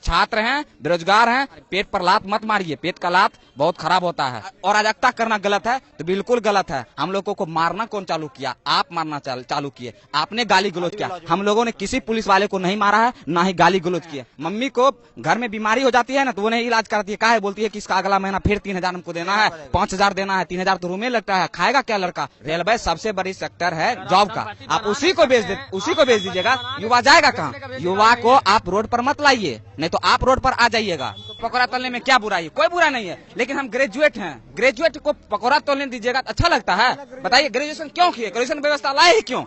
छात्र हैं, बेरोजगार हैं, पेट पर लात मत मारिए, पेट का लात बहुत खराब होता है। और अराजकता करना गलत है तो बिल्कुल गलत है। हम लोगों को मारना कौन चालू किया? आप मारना चालू किए, आपने गाली गलौज किया। हम लोगों ने किसी पुलिस वाले को नहीं मारा है, ना ही गाली गलौज किया। मम्मी को घर में बीमारी हो जाती है ना तो वो नहीं इलाज कराती है, काहे बोलती है कि इसका अगला महीना फिर 3,000 हमको देना है, 5,000 देना है, 3,000 तो रूम में लगता है, खाएगा क्या लड़का? रेलवे सबसे बड़ी सेक्टर है जॉब का, आप उसी को भेज दीजिएगा। युवा जाएगा कहाँ? युवा को आप रोड पर मत लाइए, नहीं तो आप रोड पर आ जाइएगा। पकौड़ा तलने में क्या बुराई? कोई बुरा नहीं है, लेकिन हम ग्रेजुएट हैं, ग्रेजुएट को पकौड़ा तलने दीजिएगा तो अच्छा लगता है? बताइए, ग्रेजुएशन क्यों किए? ग्रेजुएशन व्यवस्था लाए ही क्यों?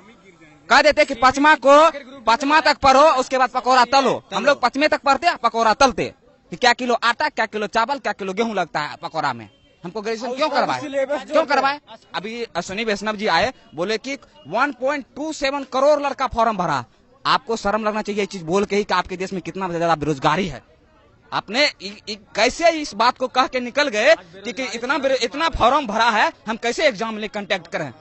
कह देते कि पचमा तक पढ़ो, उसके बाद पकौड़ा तलो। हम लोग 5वें तक पढ़ते, पकौड़ा तलते कि क्या किलो आटा, क्या किलो चावल, क्या किलो गेहूं लगता है पकौड़ा में। हमको ग्रेजुएशन क्यों करवाए? अभी अश्विनी वैष्णव जी आए, बोले कि 1.27 करोड़ लड़का फॉर्म भरा। आपको शर्म लगना चाहिए चीज बोल के ही कि आपके देश में कितना ज्यादा बेरोजगारी है। आपने कैसे इस बात को कह के निकल गए कि इतना फॉर्म भरा है, हम कैसे एग्जाम में कंटेक्ट करें?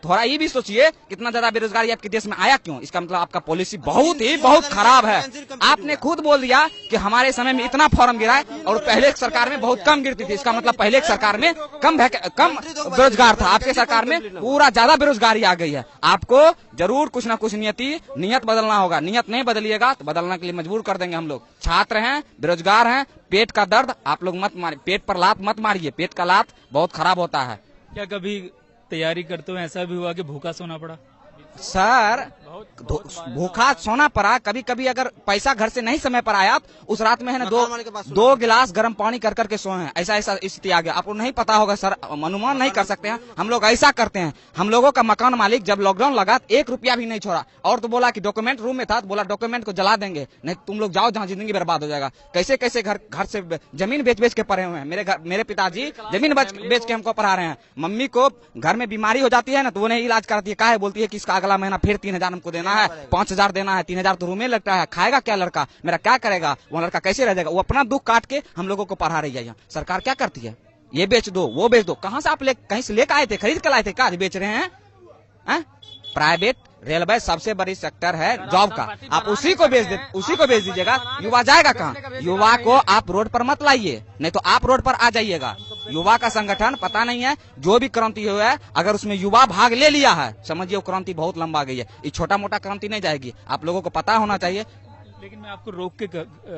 थोड़ा ये भी सोचिए, कितना ज्यादा बेरोजगारी आपके देश में आया क्यों? इसका मतलब आपका पॉलिसी बहुत खराब है। आपने खुद बोल दिया कि हमारे समय में इतना फॉर्म गिरा है और पहले सरकार में बहुत कम गिरती थी। इसका मतलब पहले सरकार में कम बेरोजगार था, आपके सरकार में पूरा ज्यादा बेरोजगारी आ गई है। आपको जरूर कुछ ना कुछ नियत बदलना होगा। नियत नहीं बदलिएगा तो बदलने के लिए मजबूर कर देंगे हम लोग। छात्र हैं, बेरोजगार हैं, पेट का दर्द आप लोग मत मारिए, पेट पर लात मत मारिए, पेट का लात बहुत खराब होता है। क्या कभी तैयारी करते हुए ऐसा भी हुआ कि भूखा सोना पड़ा? सर, भूखा सोना पड़ा। कभी कभी अगर पैसा घर से नहीं समय पर आया तो उस रात में है ना 2 गिलास गर्म पानी कर करके सोए हैं। ऐसा स्थिति आ गया। आपको नहीं पता होगा सर, अनुमान नहीं कर सकते हैं। हम लोग ऐसा करते हैं। हम लोगों का मकान मालिक जब लॉकडाउन लगा 1 रुपया भी नहीं छोड़ा, और तो बोला कि डॉक्यूमेंट रूम में था तो बोला डॉक्यूमेंट को जला देंगे, नहीं तुम लोग जाओ जहाँ जिंदगी बर्बाद हो जाएगा। कैसे कैसे घर से जमीन बेच के पढ़े हुए हैं। मेरे पिताजी जमीन बेच के हमको पढ़ा रहे हैं। मम्मी को घर में बीमारी हो जाती है ना तो वो नहीं इलाज कराती है, काहे बोलती है कि इसका अगला महीना फिर 3,000 हमको देना है, 5,000 देना है, 3,000 तो रूम में लगता है, खाएगा क्या लड़का? मेरा क्या करेगा? वो लड़का कैसे रह जाएगा? वो अपना दुख काट के हम लोगों को पढ़ा रही है। यहाँ सरकार क्या करती है? ये बेच दो, वो बेच दो। कहाँ से आप कहीं से लेकर आए थे? खरीद कर लाए थे? क्या बेच रहे हैं? प्राइवेट रेलवे सबसे बड़ी सेक्टर है जॉब का, आप उसी को भेज दीजिएगा। युवा जाएगा कहाँ? युवा को आप रोड पर मत लाइए, नहीं तो आप रोड पर आ जाइएगा। युवा का संगठन पता नहीं है, जो भी क्रांति हुआ है अगर उसमें युवा भाग ले लिया है, समझिए वो क्रांति बहुत लंबा गई है। ये छोटा मोटा क्रांति नहीं जाएगी, आप लोगों को पता होना चाहिए। लेकिन मैं आपको रोक के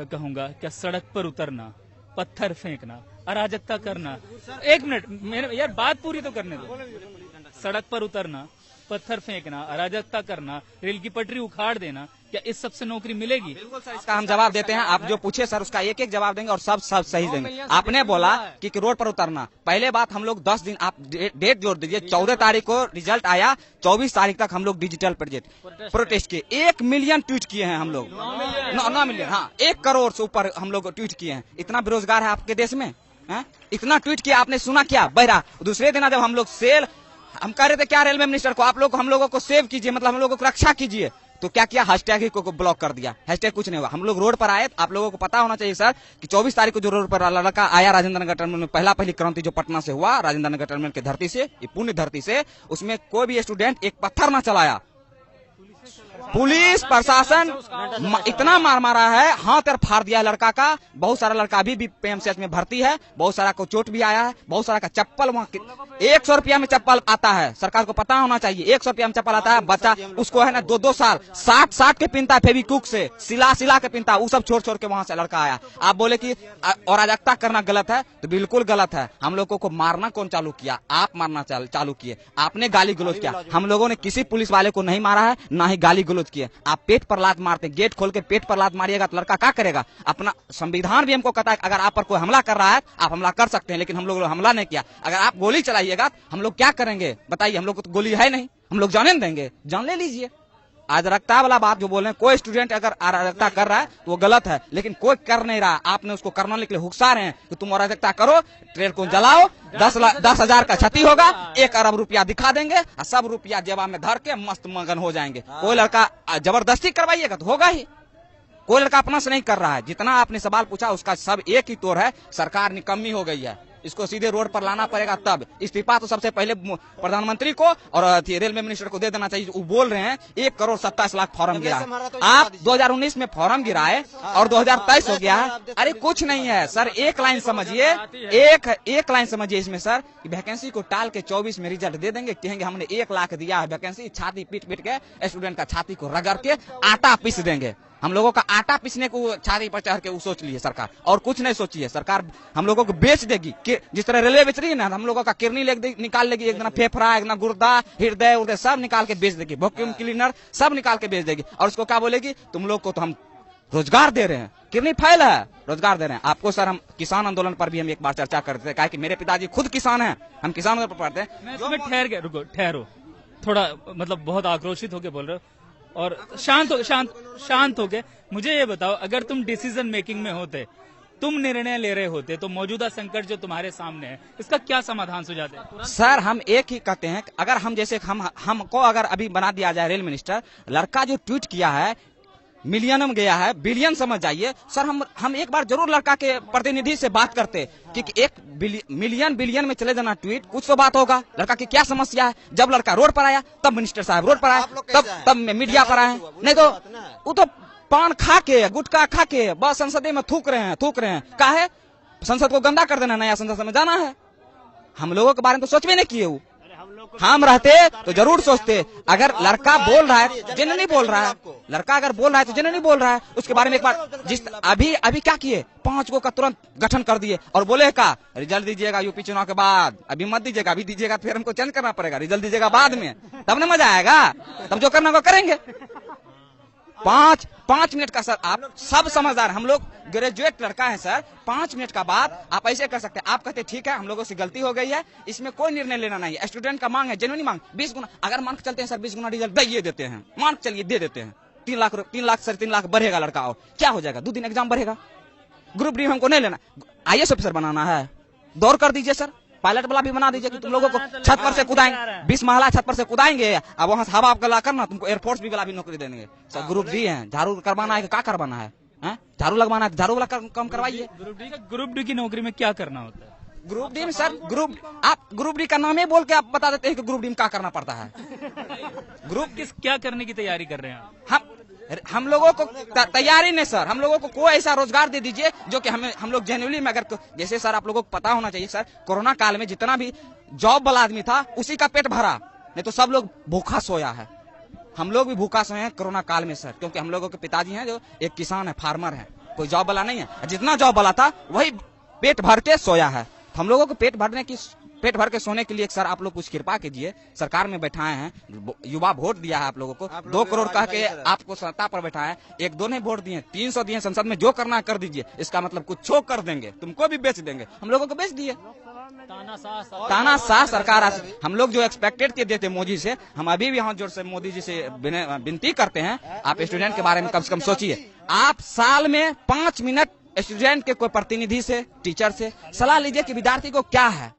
कहूंगा, क्या सड़क पर उतरना, पत्थर फेंकना, अराजकता करना, 1 मिनट यार बात पूरी तो करने दो। सड़क पर उतरना, पत्थर फेंकना, अराजकता करना, रेल की पटरी उखाड़ देना, क्या इस सब से नौकरी मिलेगी? बिल्कुल सर, इसका हम जवाब देते हैं। आप जो पूछे सर उसका एक जवाब देंगे और सब सही देंगे। आपने बोला कि रोड पर उतरना, पहले बात हम लोग 10 दिन, आप डेट जोड़ दीजिए। 14 तारीख को रिजल्ट आया, 24 तारीख तक हम लोग डिजिटल प्रोटेस्ट किए। 1 मिलियन ट्वीट किए हैं हम लोग, 9 मिलियन, हाँ 1 करोड़ से ऊपर हम लोग ट्वीट किए हैं। इतना बेरोजगार है आपके देश में? इतना ट्वीट किया, आपने सुना क्या? बहरा। दूसरे दिन जब हम लोग हम कह रहे थे क्या रेलवे मिनिस्टर को, आप लोग हम लोगों को सेव कीजिए, मतलब हम लोगों को रक्षा कीजिए, तो क्या किया? हैशटैग ही को ब्लॉक कर दिया। हैशटैग कुछ नहीं हुआ। हम लोग रोड पर आए, आप लोगों को पता होना चाहिए सर कि 24 तारीख को जो रोड पर लड़का आया राजेंद्र नगर टर्मिनल में, पहली क्रांति जो पटना से हुआ, राजेंद्र नगर टर्मिनल की धरती से, ये पुण्य धरती से, उसमें कोई भी स्टूडेंट एक पत्थर न चलाया। पुलिस प्रशासन इतना मारा है, हाथ पैर फाड़ दिया है लड़का का। बहुत सारा लड़का अभी भी पीएमसीएच में भर्ती है, बहुत सारा को चोट भी आया है, बहुत सारा का चप्पल वहाँ 100 रुपया में चप्पल आता है। सरकार को पता होना चाहिए 100 रुपया में चप्पल आता है। बच्चा उसको है ना 2-2 साल 60 के पिनता है, फेविक्विक से सिला के पिनता है, वो सब छोड़ के वहाँ से लड़का आया। आप बोले कि अराजकता करना गलत है तो बिल्कुल गलत है। हम लोगों को मारना कौन चालू किया? आप मारना चालू किए, आपने गाली गलौज किया। हम लोगों ने किसी पुलिस वाले को नहीं मारा है, ना ही गाली गलौज किए। आप पेट पर लात मारते, गेट खोल के पेट पर लात मारिएगा तो लड़का क्या करेगा? अपना संविधान भी हमको कहता है अगर आप पर कोई हमला कर रहा है आप हमला कर सकते हैं, लेकिन हम लोग हमला नहीं किया। अगर आप गोली चलाइएगा हम लोग क्या करेंगे बताइए? हम लोग को तो गोली है नहीं, हम लोग जाने देंगे? जान ले लीजिए। अराजकता वाला बात जो बोल रहे हैं, कोई स्टूडेंट अगर अराजकता कर रहा है तो वो गलत है, लेकिन कोई कर नहीं रहा। आपने उसको करने के लिए हुक्सा रहे हैं कि तुम अराजकता करो, ट्रेन को जलाओ, 10,000 का क्षति होगा, 1 अरब रुपया दिखा देंगे और सब रुपया जेबा में धर के मस्त मगन हो जाएंगे। कोई लड़का जबरदस्ती करवाइएगा तो होगा ही। कोई लड़का अपना से नहीं कर रहा है। जितना आपने सवाल पूछा उसका सब एक ही तोड़ है, सरकार निकम्मी हो गई है। इसको सीधे रोड पर लाना पड़ेगा। तब इस्तीफा तो सबसे पहले प्रधानमंत्री को और रेलवे मिनिस्टर को दे देना चाहिए। वो बोल रहे हैं 1,27,00,000 फॉर्म गिरा है। आप 2019 में फॉर्म गिराए और 2023 हो गया है। अरे कुछ नहीं है सर, एक लाइन समझिए, एक लाइन समझिए इसमें सर, वैकेंसी को टाल के 24 में रिजल्ट दे देंगे, कहेंगे हमने 1 लाख दिया है वैकेंसी, छाती पीट पीट के स्टूडेंट का छाती को रगड़ के आटा पीस देंगे। हम लोगों का आटा पीसने को छाती पर चढ़ के वो सोच ली है सरकार, और कुछ नहीं सोची है सरकार। हम लोगों को बेच देगी, जिस तरह रेलवे बेच रही है ना, हम लोगों का किडनी निकाल लेगी, एक दिन फेफड़ा, एक दिन गुर्दा, हृदय उर्दय सब निकाल के बेच देगी, वैक्यूम क्लीनर सब निकाल के बेच देगी। और उसको क्या बोलेगी, तुम लोग को तो हम रोजगार दे रहे हैं, किडनी फाइल है, रोजगार दे रहे हैं आपको। सर हम किसान आंदोलन पर भी हम एक बार चर्चा करते थे, कहा कि मेरे पिताजी खुद किसान हैं, हम किसान आंदोलन पर पढ़ते हैं। मैं ठहर गया, रुको ठहरो थोड़ा, मतलब बहुत आक्रोशित होके बोल रहे हो और शांत हो गए। मुझे ये बताओ, अगर तुम डिसीजन मेकिंग में होते, तुम निर्णय ले रहे होते, तो मौजूदा संकट जो तुम्हारे सामने है, इसका क्या समाधान सुझाते? सर हम एक ही कहते हैं, अगर हम जैसे हमको अगर अभी बना दिया जाए रेल मिनिस्टर, लड़का जो ट्वीट किया है मिलियन में गया है, बिलियन समझ जाइए सर। हम एक बार जरूर लड़का के प्रतिनिधि से बात करते कि एक बिलियन में चले जाना ट्वीट, कुछ तो बात होगा, लड़का की क्या समस्या है। जब लड़का रोड पर आया तब मिनिस्टर साहब रोड पर आए, तब मीडिया पर आए, नहीं तो वो तो पान खा के गुटखा खा के बस संसद में थूक रहे हैं। क्या है, संसद को गंदा कर देना, नया संसद में जाना है। हम लोगों के बारे में तो सोच भी नहीं किए। हम रहते तो जरूर सोचते। अगर लड़का बोल रहा है, जिन्हें नहीं बोल रहा है, लड़का अगर बोल रहा है तो जिन्हें नहीं बोल रहा है, उसके बारे में एक बार अभी क्या किए, 5 को का तुरंत गठन कर दिए और बोले का रिजल्ट दीजिएगा यूपी चुनाव के बाद, अभी मत दीजिएगा, अभी दीजिएगा फिर हमको चेंज करना पड़ेगा, रिजल्ट दीजिएगा बाद में, तब ना मजा आएगा, तब जो करना वो करेंगे। 5 मिनट का सर, आप सब समझदार, हम लोग ग्रेजुएट लड़का है सर, 5 मिनट का बात आप ऐसे कर सकते हैं। आप कहते ठीक है हम लोगों से गलती हो गई है, इसमें कोई निर्णय लेना नहीं है, स्टूडेंट का मांग है, जेन्युइन मांग, 20 गुना अगर मान के चलते हैं सर, 20 गुना रिजल्ट दे देते हैं, मान चलिए दे देते हैं, 3 लाख बढ़ेगा लड़का, और क्या हो जाएगा, 2 दिन एग्जाम बढ़ेगा। ग्रुप डी हमको नहीं लेना, IAS ऑफिसर बनाना है, दौड़ कर दीजिए सर, पायलट वाला भी बना दीजिए कि तुम लोगों को छत पर से कूदाएंगे, 20 महला छत पर से कूदाएंगे, अब वहां से हवा आपका ला करना, तुमको एयरफोर्स भी वाला भी नौकरी देंगे सर। ग्रुप डी है, झाड़ू करवाना है, क्या करवाना है, झाड़ू लगवाना है, झाड़ू वाला काम करवाइए। ग्रुप डी की नौकरी में क्या करना होता है? ग्रुप डी में सर, ग्रुप डी का नाम ही बोल के आप बता देते हैं कि ग्रुप डी में क्या करना पड़ता है। क्या करने की तैयारी कर रहे हैं हम लोगों को तैयारी नहीं सर, हम लोगों को कोई ऐसा रोजगार दे दीजिए जो कि हम लोग जेन्युइनली में, अगर जैसे सर आप लोगों को पता होना चाहिए सर, कोरोना काल में जितना भी जॉब वाला आदमी था उसी का पेट भरा, नहीं तो सब लोग भूखा सोया है। हम लोग भी भूखा सोए हैं कोरोना काल में सर, क्योंकि हम लोगों के पिताजी हैं जो एक किसान है, फार्मर है, कोई जॉब वाला नहीं है। जितना जॉब वाला था वही पेट भर के सोया है। हम लोगों को पेट भर के सोने के लिए सर आप लोग कुछ कृपा कीजिए, सरकार में बैठाए हैं, युवा वोट दिया है आप लोगों को, 2 करोड़ कह के आपको सत्ता पर बैठाए, 1-2 नहीं वोट दिए, 300 दिए संसद में, जो करना कर दीजिए। इसका मतलब कुछ छो कर देंगे, तुमको भी बेच देंगे, हम लोगों को बेच दिए। तानाशाह सरकार, हम लोग जो एक्सपेक्टेड देते मोदी से, हम अभी भी हाथ जोड़ से मोदी जी से विनती करते हैं, आप स्टूडेंट के बारे में कम से कम सोचिए। आप साल में 5 मिनट स्टूडेंट के कोई प्रतिनिधि से, टीचर से सलाह लीजिए कि विद्यार्थी को क्या है,